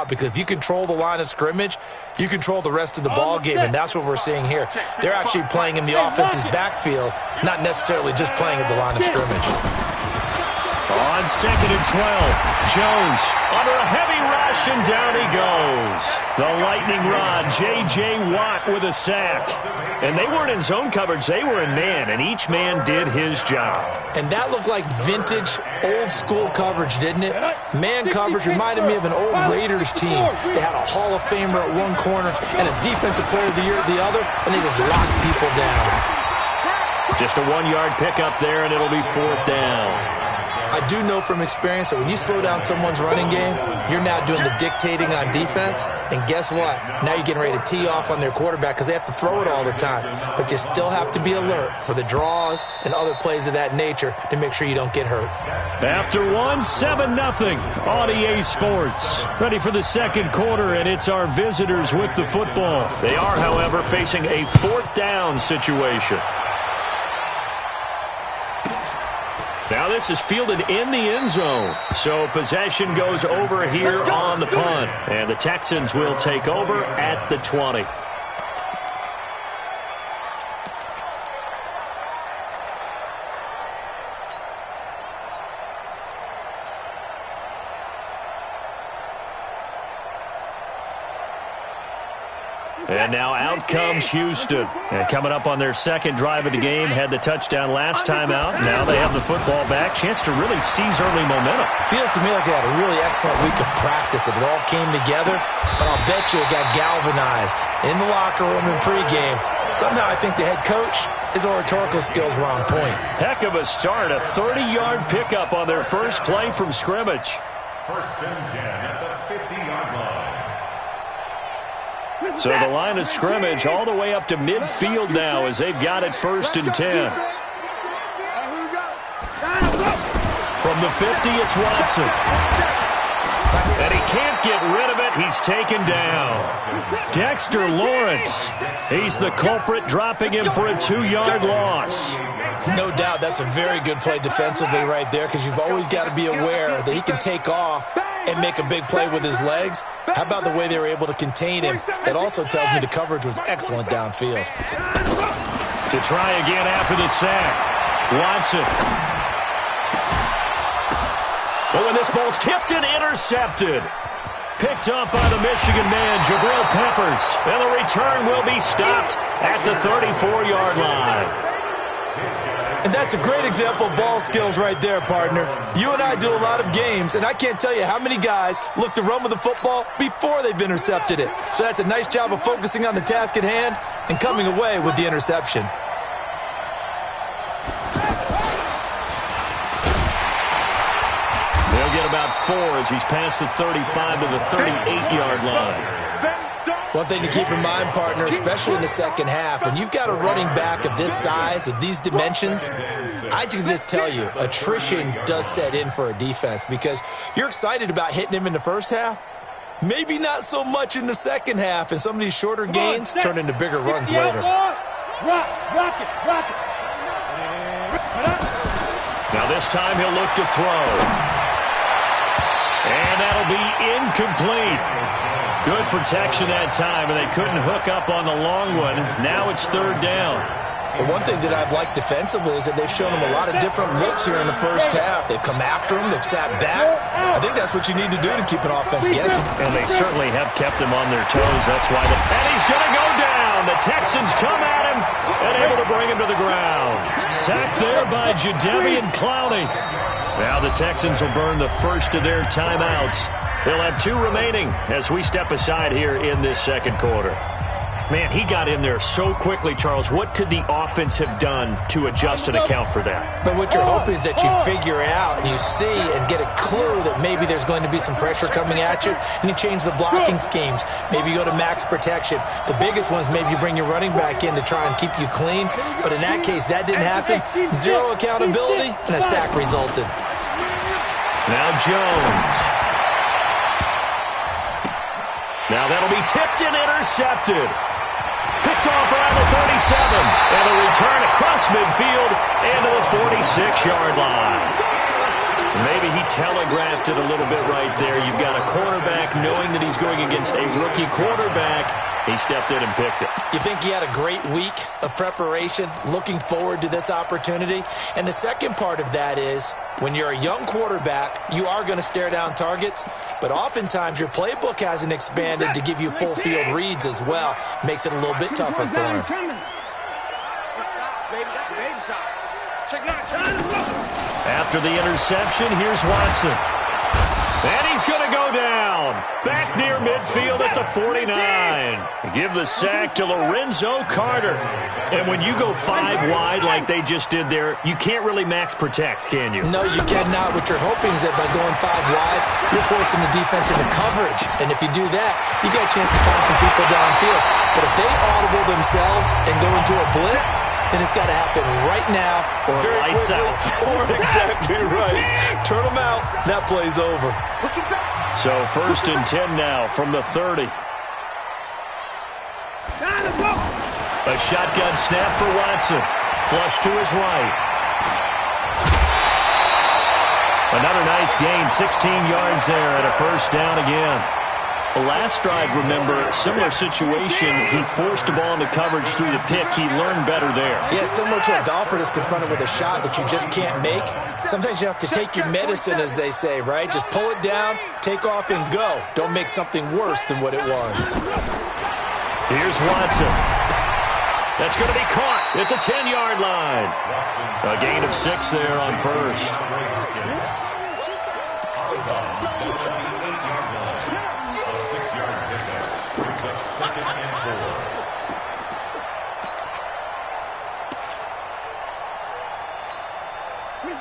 because if you control the line of scrimmage, you control the rest of the ball game, and that's what we're seeing here. They're actually playing in the offense's backfield, not necessarily just playing at the line of scrimmage. On 2nd and 12, Jones under a heavy rush, and down he goes. The lightning rod, J.J. Watt with a sack. And they weren't in zone coverage, they were in man, and each man did his job. And that looked like vintage, old-school coverage, didn't it? Man coverage reminded me of an old Raiders team. They had a Hall of Famer at one corner and a Defensive Player of the Year at the other, and they just locked people down. Just a 1-yard pickup there, and it'll be 4th down. I do know from experience that when you slow down someone's running game, you're now doing the dictating on defense. And guess what? Now you're getting ready to tee off on their quarterback because they have to throw it all the time. But you still have to be alert for the draws and other plays of that nature to make sure you don't get hurt. After 7-0 on EA Sports. Ready for the second quarter, and it's our visitors with the football. They are, however, facing a 4th down situation. Now this is fielded in the end zone. So possession goes over here on the punt. And the Texans will take over at the 20. And now out comes Houston. And coming up on their second drive of the game, had the touchdown last time out. Now they have the football back. Chance to really seize early momentum. Feels to me like they had a really excellent week of practice. It all came together, but I'll bet you it got galvanized in the locker room in pregame. Somehow I think the head coach, his oratorical skills were on point. Heck of a start. A 30-yard pickup on their first play from scrimmage. 1st and 10 at the 50-yard line. So the line of scrimmage all the way up to midfield now as they've got it 1st and 10. From the 50, it's Watson. And he can't get rid of it. He's taken down. Dexter Lawrence. He's the culprit, dropping him for a 2-yard loss. No doubt that's a very good play defensively right there because you've always got to be aware that he can take off and make a big play with his legs. How about the way they were able to contain him? That also tells me the coverage was excellent downfield. To try again after the sack. Watson. Oh, and this ball's tipped and intercepted. Picked up by the Michigan man, Jabril Peppers. And the return will be stopped at the 34-yard line. And that's a great example of ball skills right there, partner. You and I do a lot of games, and I can't tell you how many guys look to run with the football before they've intercepted it. So that's a nice job of focusing on the task at hand and coming away with the interception. They'll get about 4 as he's past the 35 to the 38-yard line. One thing to keep in mind, partner, especially in the second half, when you've got a running back of this size, of these dimensions, I can just tell you, attrition does set in for a defense because you're excited about hitting him in the first half. Maybe not so much in the second half, and some of these shorter gains turn into bigger runs later. Now this time he'll look to throw. And that'll be incomplete. Good protection that time, and they couldn't hook up on the long one. Now it's 3rd down. Well, one thing that I've liked defensively is that they've shown him a lot of different looks here in the first half. They've come after him. They've sat back. I think that's what you need to do to keep an offense guessing. And they certainly have kept him on their toes. That's why. And he's going to go down. The Texans come at him and able to bring him to the ground. Sacked there by Jadeveon Clowney. Now the Texans will burn the first of their timeouts. They'll have 2 remaining as we step aside here in this second quarter. Man, he got in there so quickly, Charles. What could the offense have done to adjust and account for that? But what you're hoping is that you figure out and you see and get a clue that maybe there's going to be some pressure coming at you, and you change the blocking schemes. Maybe you go to max protection. The biggest one is maybe you bring your running back in to try and keep you clean. But in that case, that didn't happen. 0 accountability, and a sack resulted. Now Jones. Now that'll be tipped and intercepted. Picked off around the 37. And a return across midfield into the 46-yard line. Maybe he telegraphed it a little bit right there. You've got a cornerback knowing that he's going against a rookie quarterback. He stepped in and picked it. You think he had a great week of preparation, looking forward to this opportunity? And the second part of that is, when you're a young quarterback, you are going to stare down targets, but oftentimes your playbook hasn't expanded to give you full field reads as well. Makes it a little bit tougher for him. After the interception, here's Watson. And he's going to go down. Back near midfield at the 49. Give the sack to Lorenzo Carter. And when you go 5 wide like they just did there, you can't really max protect, can you? No, you cannot. What you're hoping is that by going 5 wide, you're forcing the defense into coverage. And if you do that, you got a chance to find some people downfield. But if they audible themselves and go into a blitz, then it's got to happen right now. Or lights out. Or exactly right. Turn them out. That play's over. So 1st and 10 now from the 30. A shotgun snap for Watson. Flush to his right. Another nice gain, 16 yards there and a 1st down again. The last drive, remember, similar situation. He forced the ball into coverage through the pick. He learned better there. Yeah, similar to a golfer that's confronted with a shot that you just can't make. Sometimes you have to take your medicine, as they say, right? Just pull it down, take off, and go. Don't make something worse than what it was. Here's Watson. That's going to be caught at the 10-yard line. A gain of 6 there on 1st.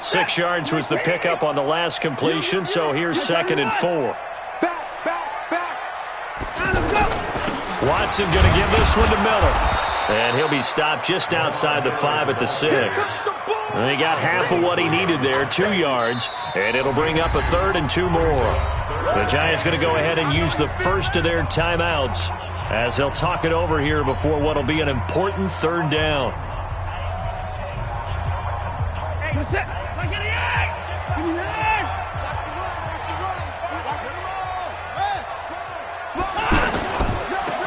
6 yards was the pickup on the last completion, so here's 2nd and 4. Watson going to give this one to Miller. And he'll be stopped just outside the 5 at the 6. And he got half of what he needed there, 2 yards, and it'll bring up a 3rd and 2 more. The Giants going to go ahead and use the first of their timeouts as they'll talk it over here before what will be an important 3rd down.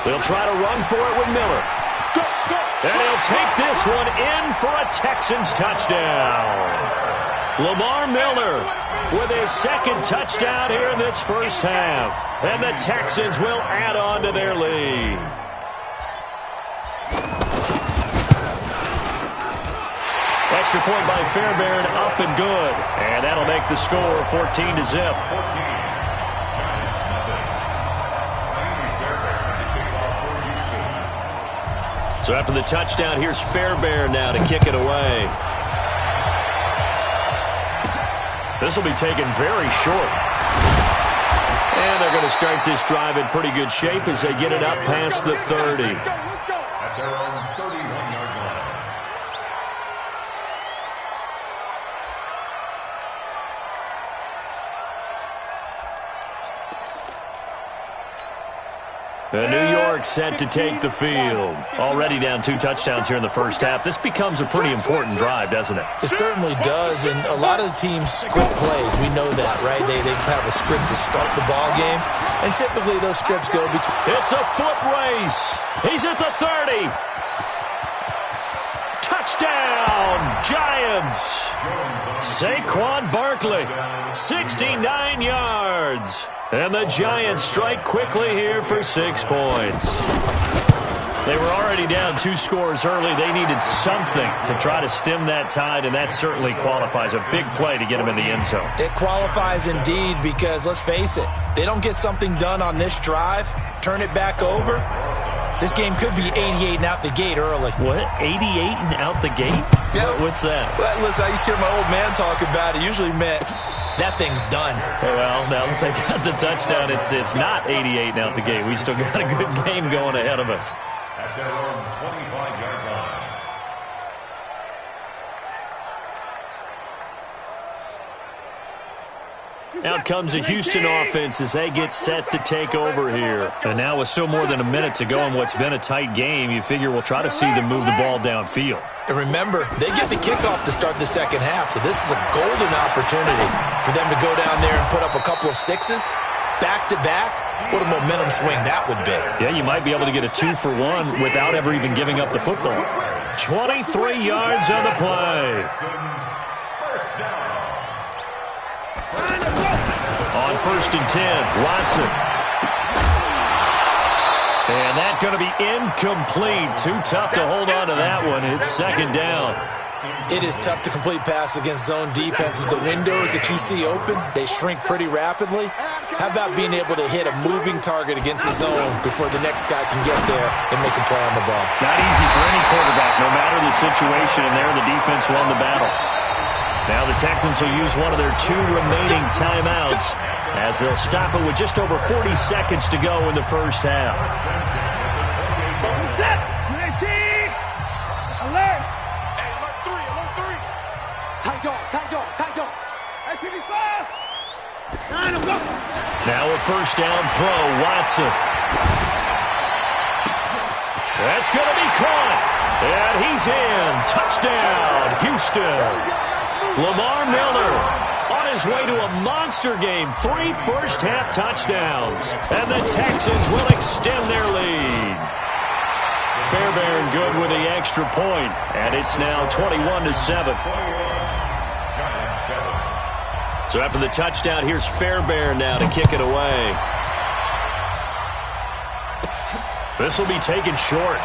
They'll try to run for it with Miller. And he'll take this one in for a Texans touchdown. Lamar Miller with his 2nd touchdown here in this 1st half. And the Texans will add on to their lead. Extra point by Fairbairn, up and good. And that'll make the score 14-0. So after the touchdown, here's Fairbairn now to kick it away. This will be taken very short. And they're going to start this drive in pretty good shape as they get it up past the 30. At their own 31-yard line. New York set to take the field. Already down 2 touchdowns here in the 1st half. This becomes a pretty important drive, doesn't it? It certainly does, and a lot of the teams script plays. We know that, right? They have a script to start the ball game, and typically those scripts go between. It's a foot race. He's at the 30. Touchdown, Giants. Saquon Barkley, 69 yards. And the Giants strike quickly here for 6 points. They were already down 2 scores early. They needed something to try to stem that tide, and that certainly qualifies. A big play to get them in the end zone. It qualifies indeed because, let's face it, they don't get something done on this drive, turn it back over, this game could be 88 and out the gate early. What? 88 and out the gate? Yeah. What's that? Well, listen, I used to hear my old man talk about it. Usually meant that thing's done. Well, now that they got the touchdown, it's not 88 and out the gate. We still got a good game going ahead of us. At their own 25-yard line. Out comes the Houston offense as they get set to take over here. And now with still more than a minute to go in what's been a tight game, you figure we'll try to see them move the ball downfield. And remember, they get the kickoff to start the second half, so this is a golden opportunity for them to go down there and put up a couple of sixes back-to-back. What a momentum swing that would be. Yeah, you might be able to get a 2-for-1 without ever even giving up the football. 23 yards on the play. On 1st and 10, Watson. And that's going to be incomplete. Too tough to hold on to that one. It's 2nd down. It is tough to complete passes against zone defenses. The windows that you see open, they shrink pretty rapidly. How about being able to hit a moving target against a zone before the next guy can get there and make a play on the ball? Not easy for any quarterback, no matter the situation, and there the defense won the battle. Now the Texans will use one of their 2 remaining timeouts as they'll stop it with just over 40 seconds to go in the first half. Alert! Hey, alert 3, alert 3. Tight dog, tight dog, tight dog. Hey, 55. Now a 1st down throw, Watson. That's going to be caught. And he's in. Touchdown, Houston. Lamar Miller on his way to a monster game. 3 first-half touchdowns. And the Texans will extend their lead. Fairbairn good with the extra point. And it's now 21-7. So after the touchdown, here's Fairbairn now to kick it away. This will be taken short.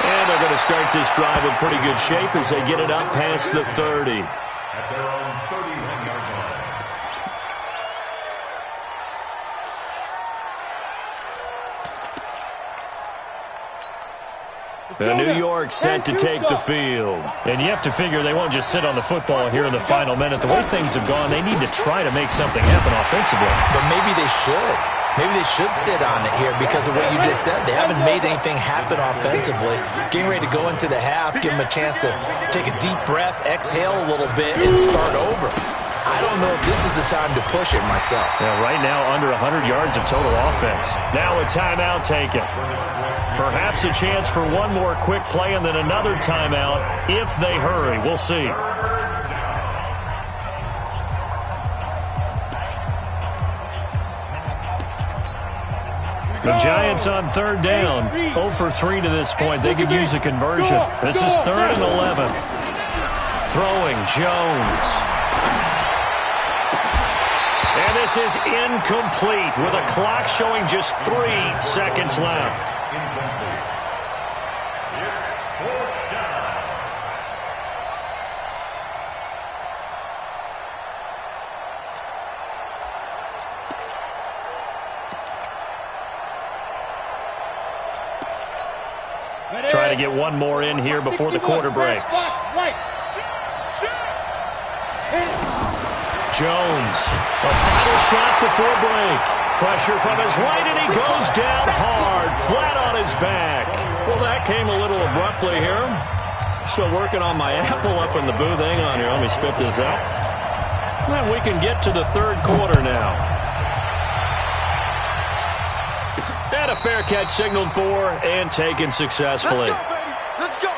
And they're going to start this drive in pretty good shape as they get it up past the 30. At their own 31-yard line. The New York set to take the field. And you have to figure they won't just sit on the football here in the final minute. The way things have gone, they need to try to make something happen offensively. But maybe they should. Maybe they should sit on it here because of what you just said. They haven't made anything happen offensively. Getting ready to go into the half, give them a chance to take a deep breath, exhale a little bit, and start over. I don't know if this is the time to push it myself. Yeah, right now, under 100 yards of total offense. Now a timeout taken. Perhaps a chance for one more quick play and then another timeout if they hurry. We'll see. The Giants on 3rd down. 0 for 3 to this point. They could use a conversion. This is 3rd and 11. Throwing Jones. And this is incomplete with a clock showing just 3 seconds left. Try to get one more in here before the quarter breaks. Jones, a final shot before break. Pressure from his right, and he goes down hard, flat on his back. Well, that came a little abruptly here. Still working on my apple up in the booth. Hang on here, let me spit this out. And we can get to the 3rd quarter now. And a fair catch signaled for and taken successfully. Let's go,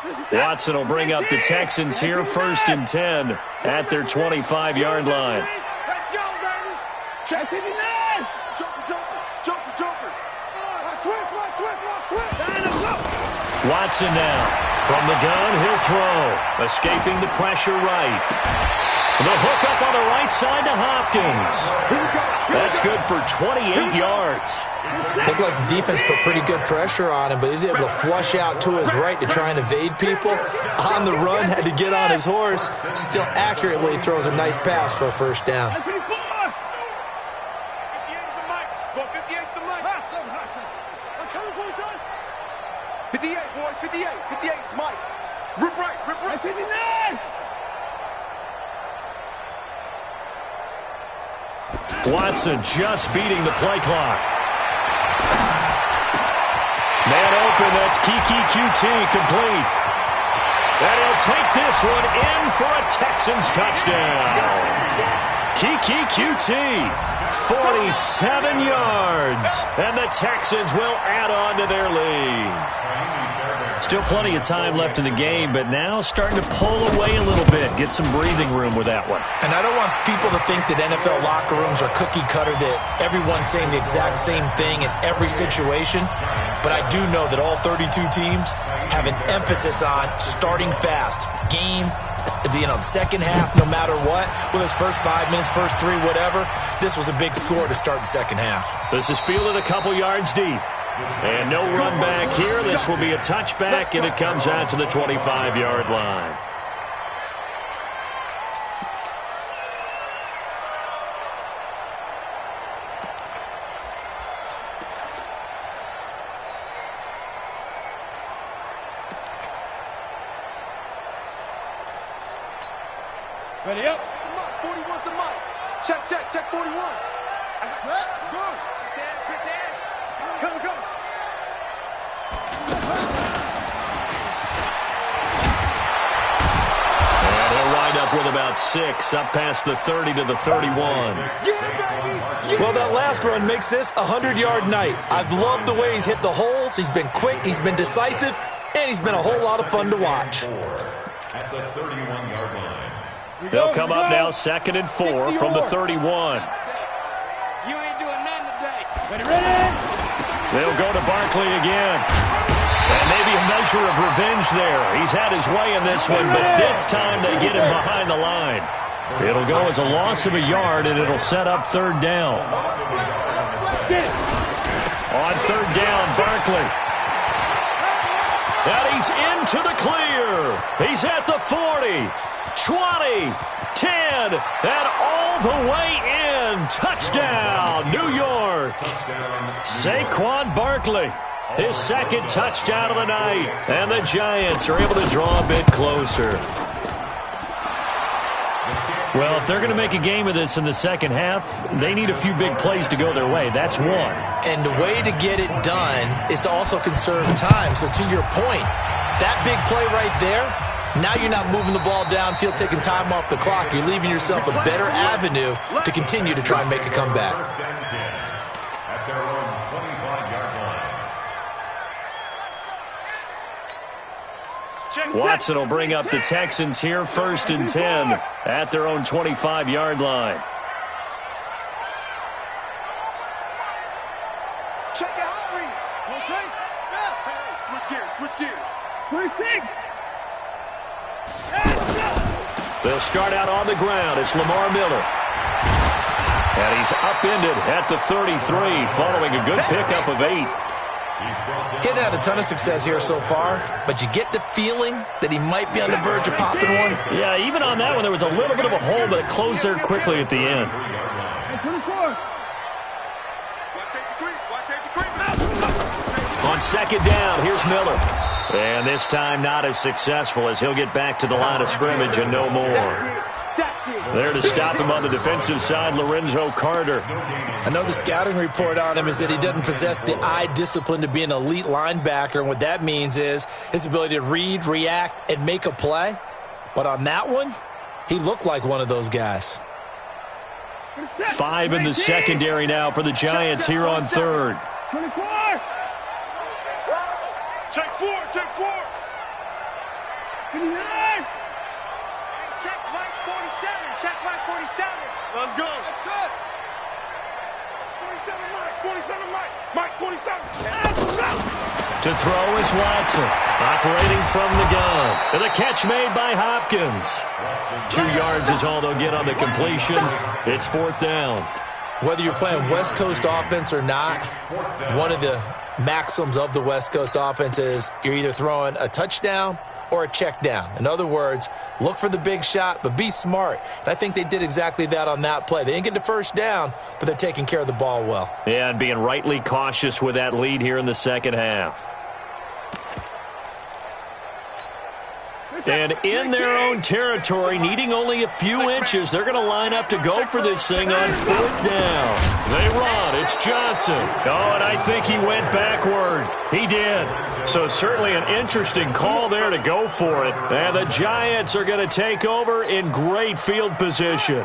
baby. Let's go. Watson will bring up the Texans here 1st and 10 at their 25-yard line. Let's go, baby. Check 59. Jumper, jumper, jumper, jumper. Switch. Watson now. From the gun, he'll throw. Escaping the pressure right. The hook up on the right side to Hopkins. That's good for 28 yards. Looked like the defense put pretty good pressure on him, but he's able to flush out to his right to try and evade people. On the run, had to get on his horse. Still accurately throws a nice pass for a 1st down. 58 is the mic. Go 58 is the mic. I'm coming for you, son. 58, boys. 58. 58 is Mike. Rip right. 59. Watson just beating the play clock. Man open. That's Kiki QT complete. And he'll take this one in for a Texans touchdown. Kiki QT, 47 yards. And the Texans will add on to their lead. Still plenty of time left in the game, but now starting to pull away a little bit. Get some breathing room with that one. And I don't want people to think that NFL locker rooms are cookie cutter, that everyone's saying the exact same thing in every situation. But I do know that all 32 teams have an emphasis on starting fast. Game, second half, no matter what. Whether it's first 5 minutes, first 3, whatever. This was a big score to start the second half. This is fielded a couple yards deep. And no run back here. This will be a touchback, and it comes out to the 25-yard line. Ready up. 41's the mic. Check 41. Go. Quick dance. Come. And he'll wind up with about 6, up past the 30 to the 31. Well, that last run makes this a 100-yard night. I've loved the way he's hit the holes. He's been quick, he's been decisive, and he's been a whole lot of fun to watch. At the 31-yard line. They'll come up now 2nd and 4 from the 31. You ain't doing nothing today. Ready? They'll go to Barkley again. And maybe a measure of revenge there. He's had his way in this one, but this time they get him behind the line. It'll go as a loss of a yard, and it'll set up 3rd down. On 3rd down, Barkley. And he's into the clear. He's at the 40, 20, 10, and all the way in. Touchdown, New York. Saquon Barkley, his 2nd touchdown of the night. And the Giants are able to draw a bit closer. Well, if they're going to make a game of this in the second half, they need a few big plays to go their way. That's one. And the way to get it done is to also conserve time. So to your point, that big play right there, now you're not moving the ball downfield, taking time off the clock. You're leaving yourself a better avenue to continue to try and make a comeback. At their own 25-yard line. Watson will bring up the Texans here 1st and 10 at their own 25-yard line. Check the hot read. Rotate. Hey, switch gears. 26. They'll start out on the ground. It's Lamar Miller. And he's upended at the 33 following a good pickup of 8. Getting had a ton of success here so far, but you get the feeling that he might be on the verge of popping one. Yeah, even on that one, there was a little bit of a hole, but it closed there quickly at the end. On 2nd down, here's Miller. And this time not as successful as he'll get back to the line of scrimmage and no more. There to stop him on the defensive side, Lorenzo Carter. I know the scouting report on him is that he doesn't possess the eye discipline to be an elite linebacker, and what that means is his ability to read, react, and make a play. But on that one, he looked like one of those guys. 5 in the secondary now for the Giants here on 3rd. 24. Check 4. 59. Check right 47. Let's go. That's it. 47 Mike. 47. To throw is Watson, operating from the gun. And the catch made by Hopkins. 2 yards is all they'll get on the completion. It's 4th down. Whether you're playing West Coast offense or not, one of the maxims of the West Coast offense is you're either throwing a touchdown or a check down. In other words, look for the big shot, but be smart. And I think they did exactly that on that play. They didn't get the first down, but they're taking care of the ball well. Yeah, and being rightly cautious with that lead here in the second half. And in their own territory, needing only a few inches, they're going to line up to go for this thing on 4th down. They run. It's Johnson. Oh, and I think he went backward. He did. So certainly an interesting call there to go for it. And the Giants are going to take over in great field position.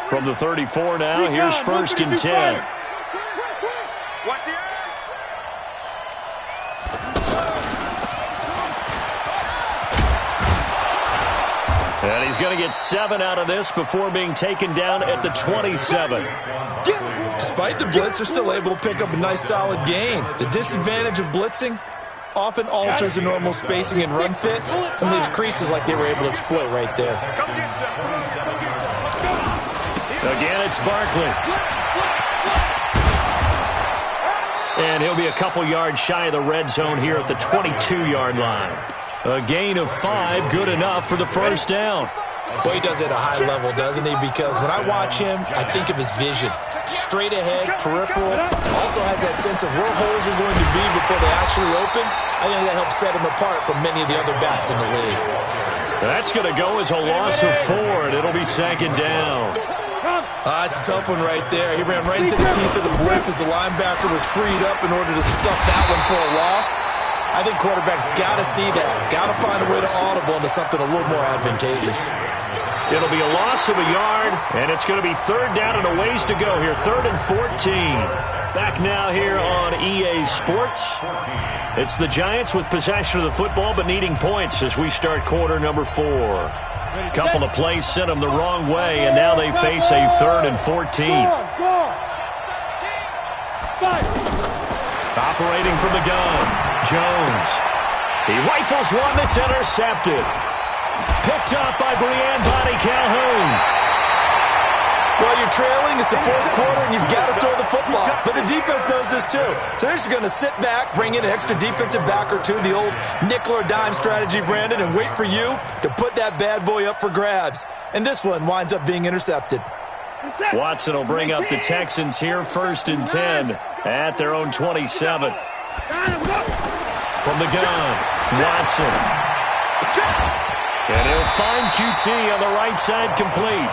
From the 34 now, here's 1st and 10. And he's going to get 7 out of this before being taken down at the 27. Despite the blitz, they're still able to pick up a nice solid gain. The disadvantage of blitzing often alters the normal spacing and run fits and leaves creases like they were able to exploit right there. Again, it's Barkley. And he'll be a couple yards shy of the red zone here at the 22-yard line. A gain of 5, good enough for the 1st down. Boy, he does it at a high level, doesn't he? Because when I watch him, I think of his vision. Straight ahead, peripheral, also has that sense of where holes are going to be before they actually open. I think that helps set him apart from many of the other backs in the league. That's going to go as a loss of 4, and it'll be 2nd down. It's a tough one right there. He ran right into the teeth of the blitz as the linebacker was freed up in order to stuff that one for a loss. I think quarterbacks got to see that. Got to find a way to audible into something a little more advantageous. It'll be a loss of a yard, and it's going to be 3rd down and a ways to go here. 3rd and 14. Back now here on EA Sports. It's the Giants with possession of the football but needing points as we start quarter number 4. Couple of plays sent them the wrong way, and now they face a 3rd and 14. Operating from the gun, Jones. He rifles one that's intercepted. Picked up by Brian Bonnie Calhoun. Well, you're trailing. It's the 4th quarter, and you've got to throw the football. But the defense knows this, too. So they're just going to sit back, bring in an extra defensive back or two, the old nickel or dime strategy, Brandon, and wait for you to put that bad boy up for grabs. And this one winds up being intercepted. Watson will bring up the Texans here, 1st and 10 at their own 27. From the gun, Watson. And he'll find QT on the right side complete.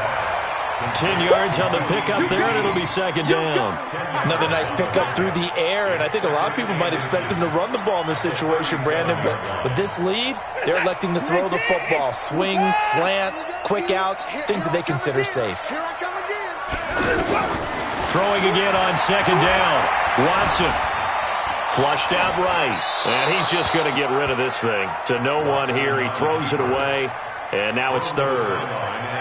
10 yards on the pickup there, and it'll be 2nd down. Another nice pickup through the air, and I think a lot of people might expect him to run the ball in this situation, Brandon, but with this lead, they're electing to throw the football. Swings, slants, quick outs, things that they consider safe. Throwing again on 2nd down. Watson. Flushed out right. And he's just going to get rid of this thing. To no one here. He throws it away. And now it's 3rd.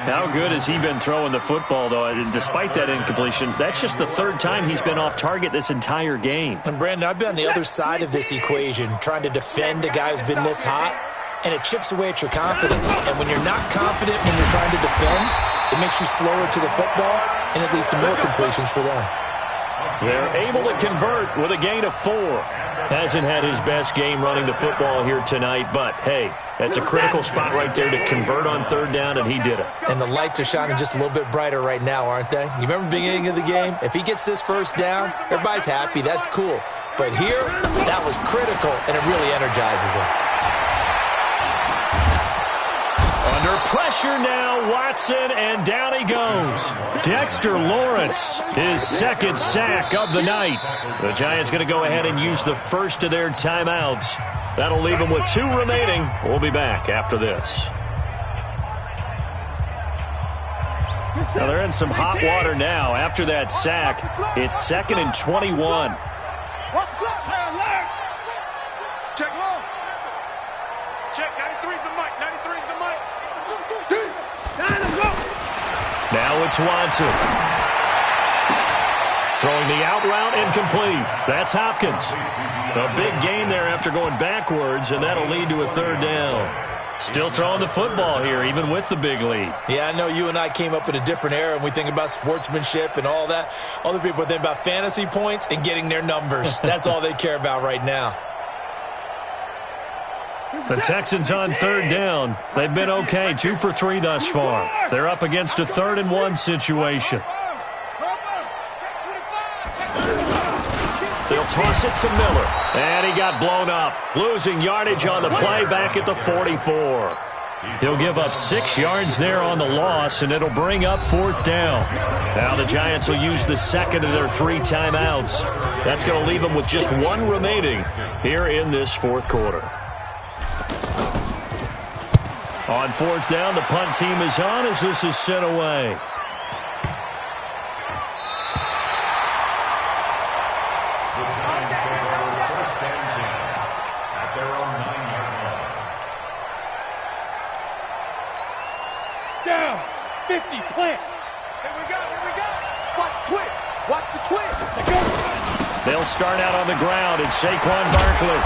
How good has he been throwing the football, though? And despite that incompletion, that's just the 3rd time he's been off target this entire game. And, Brandon, I've been on the other side of this equation, trying to defend a guy who's been this hot, and it chips away at your confidence. And when you're not confident when you're trying to defend, it makes you slower to the football, and it leads to more completions for them. They're able to convert with a gain of 4. Hasn't had his best game running the football here tonight, but, hey, that's a critical spot right there to convert on 3rd down, and he did it. And the lights are shining just a little bit brighter right now, aren't they? You remember the beginning of the game? If he gets this 1st down, everybody's happy. That's cool. But here, that was critical, and it really energizes him. Under pressure now, Watson, and down he goes. Dexter Lawrence, his 2nd sack of the night. The Giants going to go ahead and use the first of their timeouts. That'll leave them with 2 remaining. We'll be back after this. Now they're in some hot water now. After that sack, it's 2nd and 21. Check long. Check, 93's the mic, 93's the mic. Now it's Watson. Throwing the out route incomplete. That's Hopkins. A big gain there after going backwards, and that'll lead to a 3rd down. Still throwing the football here, even with the big lead. Yeah, I know you and I came up in a different era, and we think about sportsmanship and all that. Other people think about fantasy points and getting their numbers. That's all they care about right now. The Texans on 3rd down. They've been okay, 2 for 3 thus far. They're up against a 3rd and 1 situation. They'll toss it to Miller. And he got blown up. Losing yardage on the play back at the 44. He'll give up 6 yards there on the loss, and it'll bring up 4th down. Now the Giants will use the second of their 3 timeouts. That's going to leave them with just 1 remaining here in this 4th quarter. On 4th down, the punt team is on as this is sent away. Down, 50, plant. Here we go, here we go. Watch the twist, watch the twist. They'll start out on the ground, and Saquon Barkley.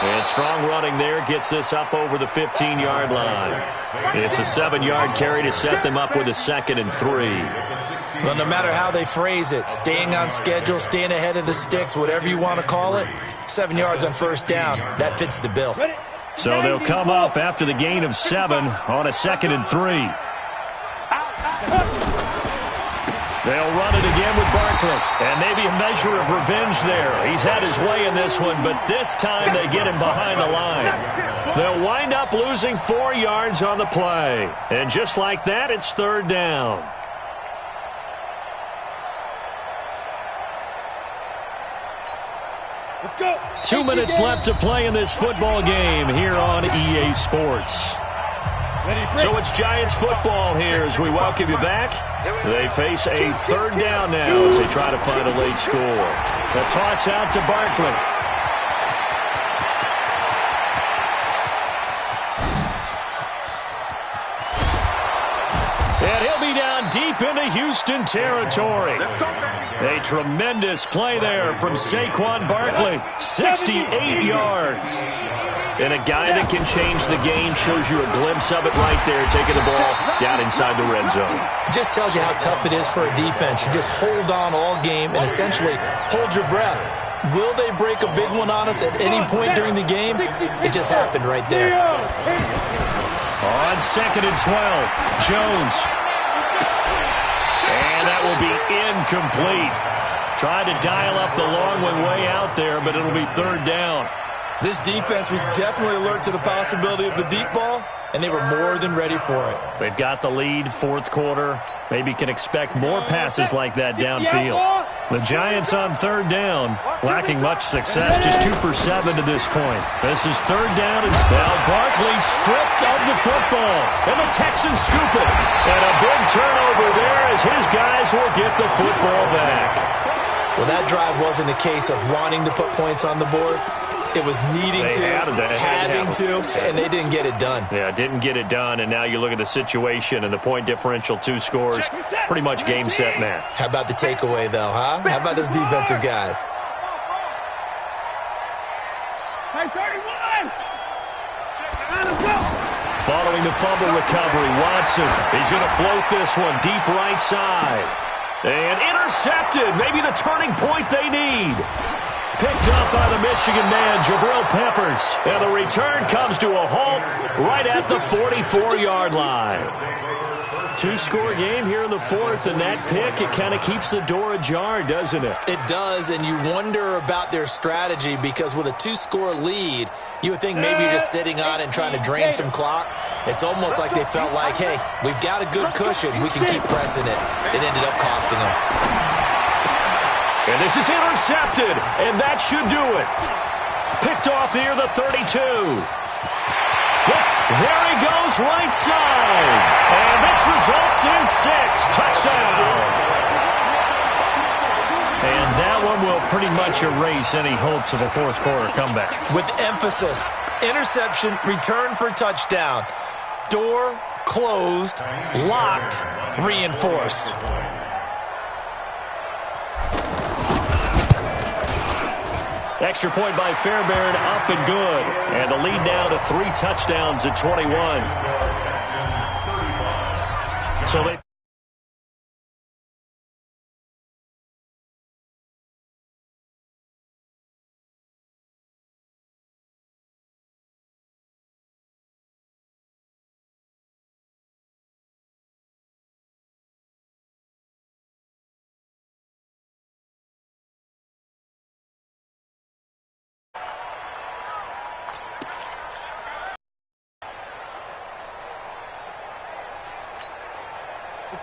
And strong running there gets this up over the 15-yard line. It's a 7-yard carry to set them up with a 2nd and 3. Well, no matter how they phrase it, staying on schedule, staying ahead of the sticks, whatever you want to call it, 7 yards on 1st down, that fits the bill. So they'll come up after the gain of 7 on a 2nd and 3. They'll run it again with Barkley. And maybe a measure of revenge there. He's had his way in this one, but this time they get him behind the line. They'll wind up losing 4 yards on the play. And just like that, it's 3rd down. Let's go. 2 minutes left to play in this football game here on EA Sports. So it's Giants football here as we welcome you back. They face a 3rd down now as they try to find a late score. The toss out to Barkley. And he'll be down deep into Houston territory. A tremendous play there from Saquon Barkley. 68 yards. And a guy that can change the game shows you a glimpse of it right there, taking the ball down inside the red zone. It just tells you how tough it is for a defense. You just hold on all game and essentially hold your breath. Will they break a big one on us at any point during the game? It just happened right there. On 2nd and 12, Jones. And that will be incomplete. Tried to dial up the long one way out there, but it'll be 3rd down. This defense was definitely alert to the possibility of the deep ball, and they were more than ready for it. They've got the lead, 4th quarter. Maybe can expect more passes like that downfield. The Giants on 3rd down, lacking much success, just 2 for 7 to this point. This is 3rd down, and now Barkley stripped of the football, and the Texans scoop it. And a big turnover there as his guys will get the football back. Well, that drive wasn't a case of wanting to put points on the board. It was needing having to, and they didn't get it done. Yeah, didn't get it done, and now you look at the situation and the point differential, 2 scores, pretty much game, set, match. How about the takeaway, though, huh? How about those defensive guys? Hey, 31! Following the fumble recovery, Watson, he's going to float this one deep right side. And intercepted, maybe the turning point they need. Picked up by the Michigan man, Jabril Peppers. And the return comes to a halt right at the 44-yard line. 2-score game here in the 4th, and that pick, it kind of keeps the door ajar, doesn't it? It does, and you wonder about their strategy because with a 2-score lead, you would think maybe you're just sitting on it and trying to drain some clock. It's almost like they felt like, hey, we've got a good cushion. We can keep pressing it. It ended up costing them. And this is intercepted, and that should do it. Picked off here, the 32. There he goes, right side. And this results in 6. Touchdown. And that one will pretty much erase any hopes of a 4th quarter comeback. With emphasis, interception, return for touchdown. Door closed, locked, reinforced. Extra point by Fairbairn, up and good. And the lead now to 3 touchdowns at 21. So they...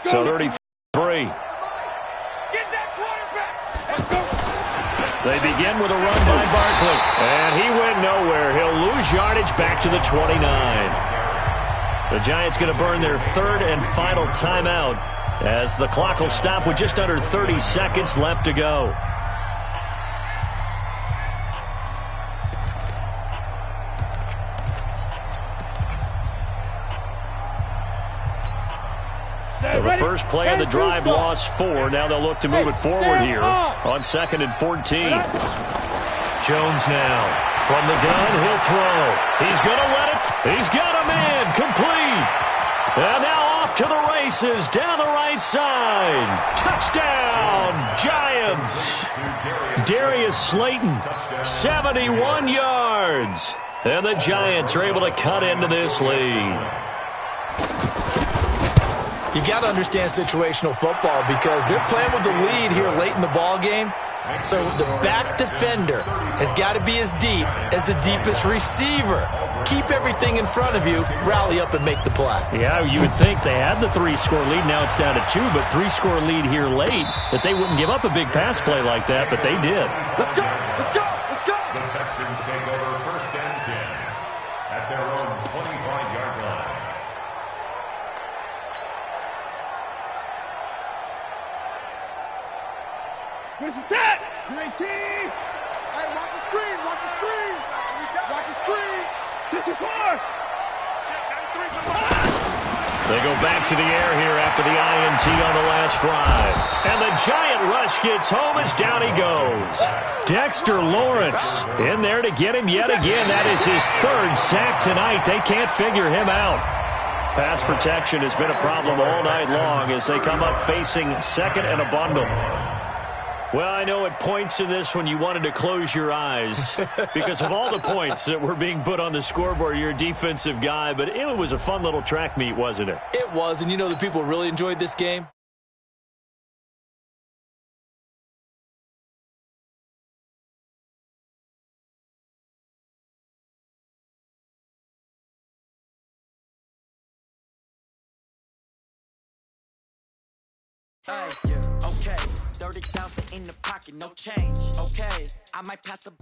So 33. Get that quarterback. Let's go. They begin with a run by Barkley. And he went nowhere. He'll lose yardage back to the 29. The Giants going to burn their third and final timeout as the clock will stop with just under 30 seconds left to go. So the first play of the drive lost 4. Now they'll look to move it forward here on 2nd and 14. Jones now from the gun. He'll throw. He's going to let it. He's got a man complete. And now off to the races down the right side. Touchdown, Giants. Darius Slayton, 71 yards. And the Giants are able to cut into this lead. You got to understand situational football because they're playing with the lead here late in the ball game. So the back defender has got to be as deep as the deepest receiver. Keep everything in front of you, rally up and make the play. Yeah, you would think they had the 3-score lead. Now it's down to 2, but 3-score lead here late, that they wouldn't give up a big pass play like that, but they did. Let's go. Let's go. Let's go. The Texans take over 1st and 10 at their own 25-yard line. Here's the tag. 19. Hey, watch the screen. Watch the screen. Watch the screen. 54. They go back to the air here after the INT on the last drive. And the Giant rush gets home as down he goes. Dexter Lawrence in there to get him yet again. That is his 3rd sack tonight. They can't figure him out. Pass protection has been a problem all night long as they come up facing 2nd and a bundle. Well, I know at points in this when you wanted to close your eyes because of all the points that were being put on the scoreboard. You're a defensive guy, but it was a fun little track meet, wasn't it? It was, and you know the people really enjoyed this game? Okay, 30,000 in the pocket, no change. Okay, I might pass the